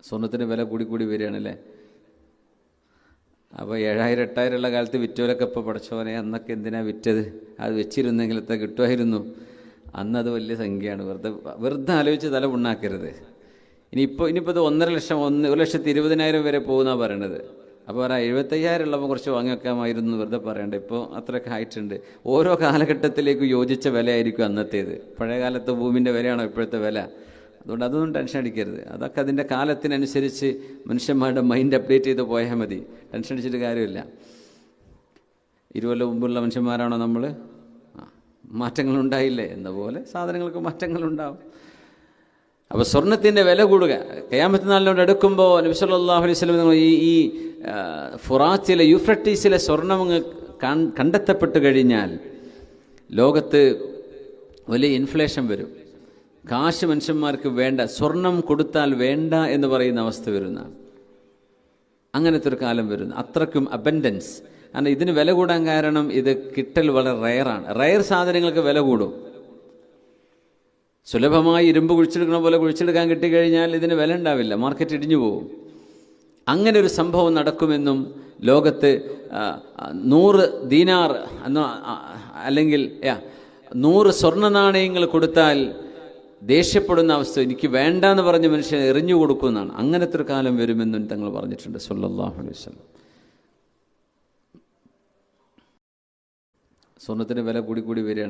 സ്വർണത്തിന് വില കൂടി വരികയാണല്ലേ. അപ്പോൾ 7000 8000 ഉള്ള കാലത്ത് വിറ്റോലൊക്കെ ഇപ്പോൾ പടച്ചോനെ അന്നൊക്കെ എന്തിനാ വിറ്റത്, അത് വെച്ചിരുന്നെങ്കിലത്തെ കിട്ടുമായിരുന്നു. അന്നത് വലിയ സംഖ്യയാണ്. വെറുതെ ആലോചിച്ച് തല പുണ്ണാക്കരുത്. ഇനിയിപ്പോൾ ഇത് 1.5 ലക്ഷം 1,20,000 വരെ പോകുന്നതാണ് പറയണത്. അപ്പോൾ 75,000 ഉള്ളപ്പോൾ കുറച്ച് വാങ്ങി വെക്കാമായിരുന്നു വെറുതെ പറയണ്ട. ഇപ്പോൾ അത്രയൊക്കെ ആയിട്ടുണ്ട്. ഓരോ കാലഘട്ടത്തിലേക്ക് യോജിച്ച വിലയായിരിക്കും അന്നത്തേത്. പഴയ കാലത്തെ ഭൂമിൻ്റെ വിലയാണോ ഇപ്പോഴത്തെ വില? അതുകൊണ്ട് അതൊന്നും ടെൻഷൻ അടിക്കരുത്. അതൊക്കെ അതിൻ്റെ കാലത്തിനനുസരിച്ച് മനുഷ്യന്മാരുടെ മൈൻഡ് അപ്ഡേറ്റ് ചെയ്ത് പോയാൽ മതി. ടെൻഷൻ അടിച്ചിട്ട് കാര്യമില്ല. 20 കൊല്ലം മുമ്പുള്ള മനുഷ്യന്മാരാണോ നമ്മൾ? മാറ്റങ്ങളുണ്ടായില്ലേ? എന്ന പോലെ സാധനങ്ങൾക്ക് മാറ്റങ്ങളുണ്ടാവും. അപ്പോൾ സ്വർണത്തിൻ്റെ വില കൂടുക. ഖിയാമത്ത് നാളിനോട് അടുക്കുമ്പോൾ നബി സല്ലല്ലാഹു അലൈഹി വസല്ലം ഈ ഫുറാത്തിലെ യൂഫ്രട്ടീസിലെ സ്വർണം കണ്ടെത്തപ്പെട്ട് കഴിഞ്ഞാൽ ലോകത്ത് വലിയ ഇൻഫ്ലേഷൻ വരും. കാശ് മനുഷ്യന്മാർക്ക് വേണ്ട, സ്വർണം കൊടുത്താൽ വേണ്ട എന്ന് പറയുന്ന അവസ്ഥ വരുന്ന അങ്ങനത്തെ ഒരു കാലം വരുന്നു. അത്രയ്ക്കും അബൻഡൻസ്. കാരണം ഇതിന് വില കൂടാൻ കാരണം ഇത് കിട്ടൽ വളരെ റയറാണ്. റയർ സാധനങ്ങൾക്ക് വില കൂടും. സുലഭമായി ഇരുമ്പ് കുഴിച്ചെടുക്കണ പോലെ കുഴിച്ചെടുക്കാൻ കിട്ടിക്കഴിഞ്ഞാൽ ഇതിന് വില ഉണ്ടാവില്ല, മാർക്കറ്റ് ഇടിഞ്ഞു പോകും. അങ്ങനെ ഒരു സംഭവം നടക്കുമെന്നും ലോകത്ത് 100 ദീനാർ എന്നോ അല്ലെങ്കിൽ 100 സ്വർണ്ണ നാണയങ്ങൾ കൊടുത്താൽ ദേഷ്യപ്പെടുന്ന അവസ്ഥ, എനിക്ക് വേണ്ടാന്ന് പറഞ്ഞ് മനുഷ്യൻ എറിഞ്ഞു കൊടുക്കുന്നതാണ്. അങ്ങനത്തെ ഒരു കാലം വരുമെന്നും തങ്ങൾ പറഞ്ഞിട്ടുണ്ട് സല്ലല്ലാഹു അലൈഹി വസല്ലം. സ്വർണത്തിന് വില കൂടി വരികയാണ്.